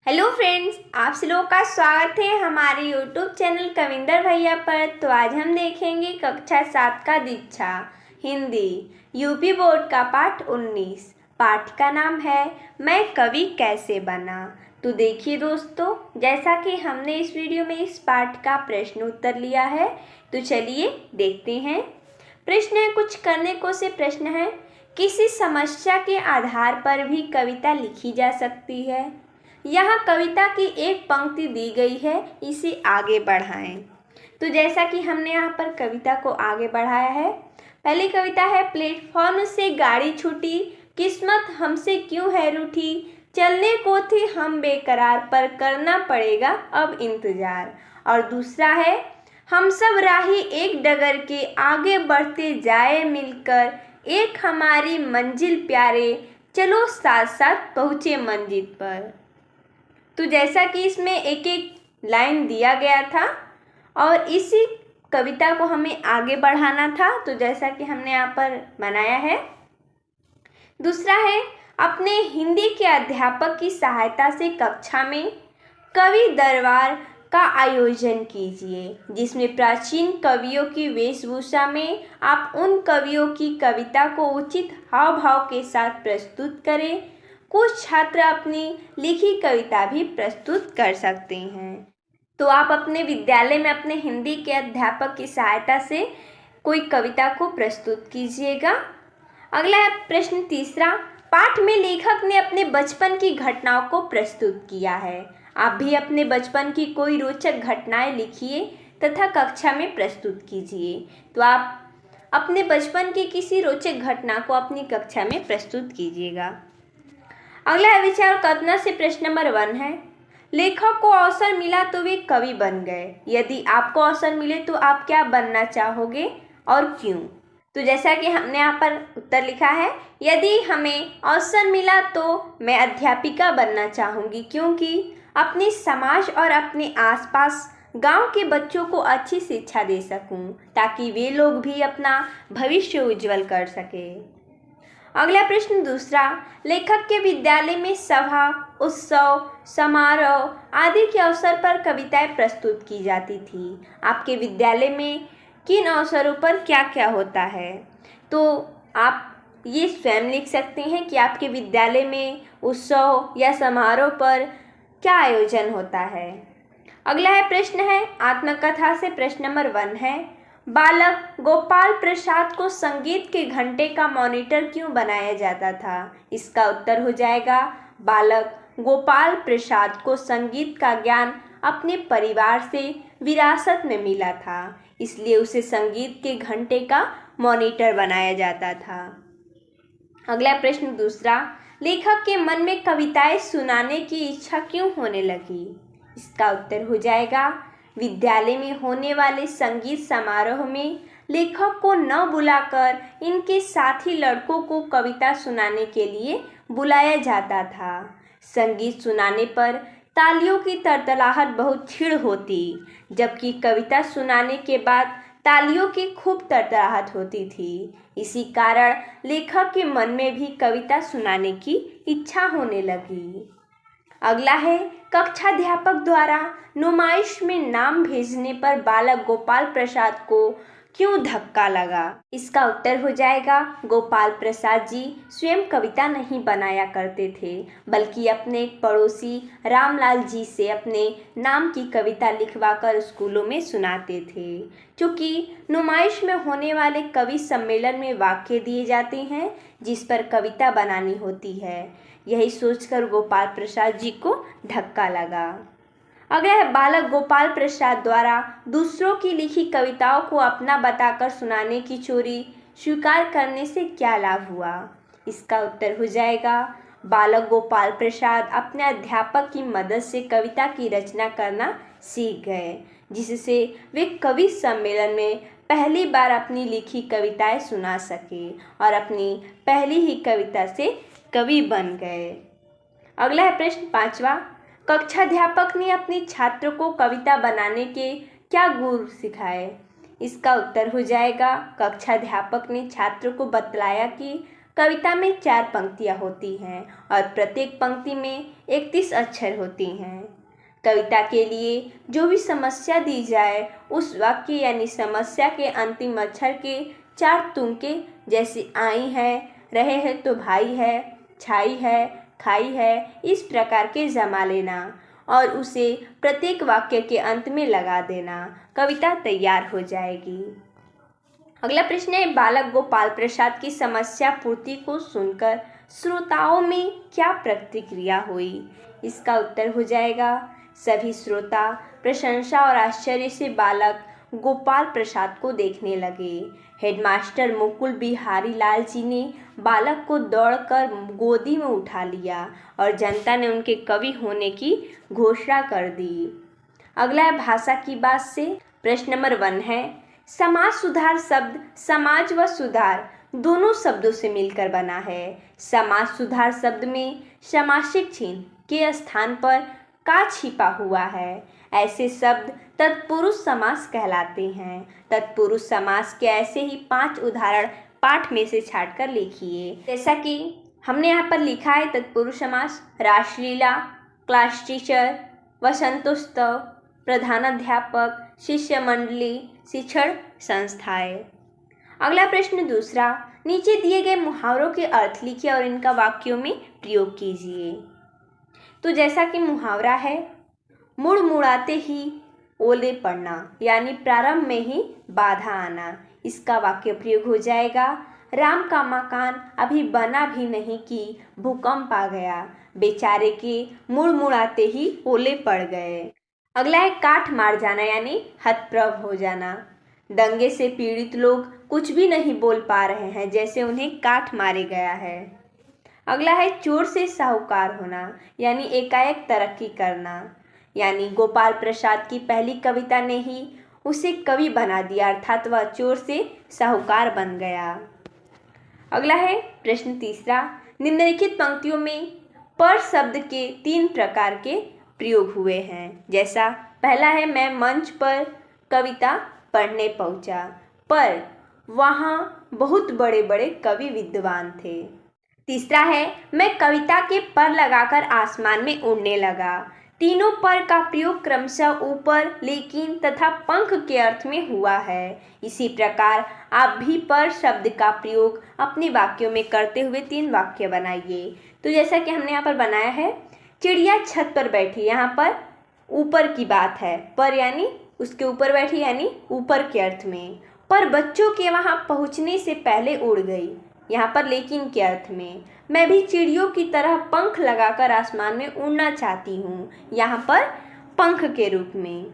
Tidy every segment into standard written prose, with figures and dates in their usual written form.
Hello friends, आप सब लोगों का स्वागत है हमारे यूट्यूब चैनल कविंदर भैया पर। तो आज हम देखेंगे कक्षा 7 का दीक्षा हिंदी यूपी बोर्ड का पाठ 19। पाठ का नाम है मैं कवि कैसे बना। तो देखिए दोस्तों, जैसा कि हमने इस वीडियो में इस पाठ का प्रश्न उत्तर लिया है, तो चलिए देखते हैं। प्रश्न है, कुछ करने को से प्रश्न है, किसी समस्या के आधार पर भी कविता लिखी जा सकती है। यहाँ कविता की एक पंक्ति दी गई है, इसे आगे बढ़ाएं। तो जैसा कि हमने यहाँ पर कविता को आगे बढ़ाया है, पहली कविता है, प्लेटफॉर्म से गाड़ी छूटी, किस्मत हमसे क्यों है रूठी, चलने को थी हम बेकरार, पर करना पड़ेगा अब इंतजार। और दूसरा है, हम सब राही एक डगर के, आगे बढ़ते जाए मिलकर, एक हमारी मंजिल प्यारे, चलो साथ साथ पहुँचे मंजिल पर। तो जैसा कि इसमें एक एक लाइन दिया गया था और इसी कविता को हमें आगे बढ़ाना था, तो जैसा कि हमने यहाँ पर बनाया है। दूसरा है, अपने हिंदी के अध्यापक की सहायता से कक्षा में कवि दरबार का आयोजन कीजिए, जिसमें प्राचीन कवियों की वेशभूषा में आप उन कवियों की कविता को उचित हाव भाव के साथ प्रस्तुत करें। कुछ छात्र अपनी लिखी कविता भी प्रस्तुत कर सकते हैं। तो आप अपने विद्यालय में अपने हिंदी के अध्यापक की सहायता से कोई कविता को प्रस्तुत कीजिएगा। अगला है प्रश्न तीसरा, पाठ में लेखक ने अपने बचपन की घटनाओं को प्रस्तुत किया है। आप भी अपने बचपन की कोई रोचक घटनाएं लिखिए तथा कक्षा में प्रस्तुत कीजिए। तो आप अपने बचपन की किसी रोचक घटना को अपनी कक्षा में प्रस्तुत कीजिएगा। अगला है विचार कल्पना से प्रश्न नंबर 1 है, लेखक को अवसर मिला तो वे कवि बन गए। यदि आपको अवसर मिले तो आप क्या बनना चाहोगे और क्यों। तो जैसा कि हमने यहाँ पर उत्तर लिखा है, यदि हमें अवसर मिला तो मैं अध्यापिका बनना चाहूँगी, क्योंकि अपने समाज और अपने आसपास गांव के बच्चों को अच्छी शिक्षा दे सकूं, ताकि वे लोग भी अपना भविष्य उज्जवल कर सके। अगला प्रश्न दूसरा, लेखक के विद्यालय में सभा, उत्सव, समारोह आदि के अवसर पर कविताएं प्रस्तुत की जाती थी। आपके विद्यालय में किन अवसरों पर क्या क्या होता है, तो आप ये स्वयं लिख सकते हैं कि आपके विद्यालय में उत्सव या समारोह पर क्या आयोजन होता है। अगला है प्रश्न है, आत्मकथा से प्रश्न नंबर 1 है, बालक गोपाल प्रसाद को संगीत के घंटे का मॉनिटर क्यों बनाया जाता था। इसका उत्तर हो जाएगा, बालक गोपाल प्रसाद को संगीत का ज्ञान अपने परिवार से विरासत में मिला था, इसलिए उसे संगीत के घंटे का मॉनिटर बनाया जाता था। अगला प्रश्न दूसरा, लेखक के मन में कविताएं सुनाने की इच्छा क्यों होने लगी। इसका उत्तर हो जाएगा, विद्यालय में होने वाले संगीत समारोह में लेखक को न बुलाकर इनके साथी लड़कों को कविता सुनाने के लिए बुलाया जाता था। संगीत सुनाने पर तालियों की तड़तड़ाहट बहुत क्षीण होती, जबकि कविता सुनाने के बाद तालियों की खूब तड़तड़ाहट होती थी। इसी कारण लेखक के मन में भी कविता सुनाने की इच्छा होने लगी। अगला है, कक्षाध्यापक द्वारा नुमाइश में नाम भेजने पर बालक गोपाल प्रसाद को क्यों धक्का लगा। इसका उत्तर हो जाएगा, गोपाल प्रसाद जी स्वयं कविता नहीं बनाया करते थे, बल्कि अपने एक पड़ोसी रामलाल जी से अपने नाम की कविता लिखवाकर स्कूलों में सुनाते थे। क्योंकि नुमाइश में होने वाले कवि सम्मेलन में वाक्य दिए जाते हैं जिस पर कविता बनानी होती है, यही सोचकर गोपाल प्रसाद जी को धक्का लगा। अगला है, बालक गोपाल प्रसाद द्वारा दूसरों की लिखी कविताओं को अपना बताकर सुनाने की चोरी स्वीकार करने से क्या लाभ हुआ। इसका उत्तर हो जाएगा, बालक गोपाल प्रसाद अपने अध्यापक की मदद से कविता की रचना करना सीख गए, जिससे वे कवि सम्मेलन में पहली बार अपनी लिखी कविताएं सुना सके और अपनी पहली ही कविता से कवि बन गए। अगला है प्रश्न 5वां, कक्षाध्यापक ने अपने छात्र को कविता बनाने के क्या गुर सिखाए। इसका उत्तर हो जाएगा, कक्षाध्यापक ने छात्र को बतलाया कि कविता में 4 पंक्तियाँ होती हैं और प्रत्येक पंक्ति में 31 अक्षर होती हैं। कविता के लिए जो भी समस्या दी जाए उस वाक्य यानी समस्या के अंतिम अक्षर के 4 तुमके जैसे आई है, रहे हैं तो भाई है, छाई है, खाई है, इस प्रकार के जमा लेना और उसे प्रत्येक वाक्य के अंत में लगा देना। कविता तैयार हो जाएगी। अगला प्रश्न है, बालक गोपाल प्रसाद की समस्या पूर्ति को सुनकर श्रोताओं में क्या प्रतिक्रिया हुई? इसका उत्तर हो जाएगा सभी श्रोता प्रशंसा और आश्चर्य से बालक गोपाल प्रसाद को देखने लगे। हेडमास्टर मुकुल बिहारी लाल जी ने बालक को दौड़कर गोदी में उठा लिया और जनता ने उनके कवि होने की घोषणा कर दी। अगला है भाषा की बात से। प्रश्न नंबर 1 है, समाज सुधार शब्द समाज व सुधार दोनों शब्दों से मिलकर बना है। समाज सुधार शब्द में सामासिक चिन्ह के स्थान पर का छिपा हुआ है। ऐसे शब्द तत्पुरुष समास कहलाते हैं। तत्पुरुष समास के ऐसे ही 5 उदाहरण पाठ में से छांटकर लिखिए। जैसा कि हमने यहाँ पर लिखा है तत्पुरुष समास, रासलीला, क्लास टीचर, वसंतोत्सव, प्रधानाध्यापक, शिष्य मंडली, शिक्षण संस्थाएं। अगला प्रश्न दूसरा, नीचे दिए गए मुहावरों के अर्थ लिखिए और इनका वाक्यों में प्रयोग कीजिए। तो जैसा कि मुहावरा है, मुड़ मुड़ाते ही ओले पड़ना, यानी प्रारंभ में ही बाधा आना। इसका वाक्य प्रयोग हो जाएगा, राम का मकान अभी बना भी नहीं कि भूकंप आ गया, बेचारे के मुड़ मुड़ाते ही ओले पड़ गए। अगला है काठ मार जाना, यानी हतप्रभ हो जाना। दंगे से पीड़ित लोग कुछ भी नहीं बोल पा रहे हैं, जैसे उन्हें काठ मारे गया है। अगला है चोर से साहूकार होना, यानी एकाएक तरक्की करना। यानी गोपाल प्रसाद की पहली कविता ने ही उसे कवि बना दिया, अर्थात वह चोर से साहूकार बन गया। अगला है प्रश्न तीसरा, निम्नलिखित पंक्तियों में पर शब्द के 3 प्रकार के प्रयोग हुए हैं। जैसा पहला है, मैं मंच पर कविता पढ़ने पहुंचा, पर वहाँ बहुत बड़े बड़े कवि विद्वान थे। तीसरा है, मैं कविता के पर लगाकर आसमान में उड़ने लगा। तीनों पर का प्रयोग क्रमशः ऊपर, लेकिन तथा पंख के अर्थ में हुआ है। इसी प्रकार आप भी पर शब्द का प्रयोग अपने वाक्यों में करते हुए 3 वाक्य बनाइए। तो जैसा कि हमने यहाँ पर बनाया है, चिड़िया छत पर बैठी, यहाँ पर ऊपर की बात है, पर यानी उसके ऊपर बैठी, यानी ऊपर के अर्थ में। पर बच्चों के वहाँ पहुँचने से पहले उड़ गई, यहाँ पर लेकिन के अर्थ में। मैं भी चिड़ियों की तरह पंख लगाकर आसमान में उड़ना चाहती हूँ, यहाँ पर पंख के रूप में।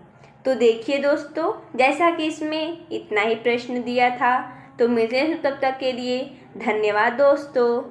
तो देखिए दोस्तों, जैसा कि इसमें इतना ही प्रश्न दिया था। तो मिलते हैं तब तक के लिए, धन्यवाद दोस्तों।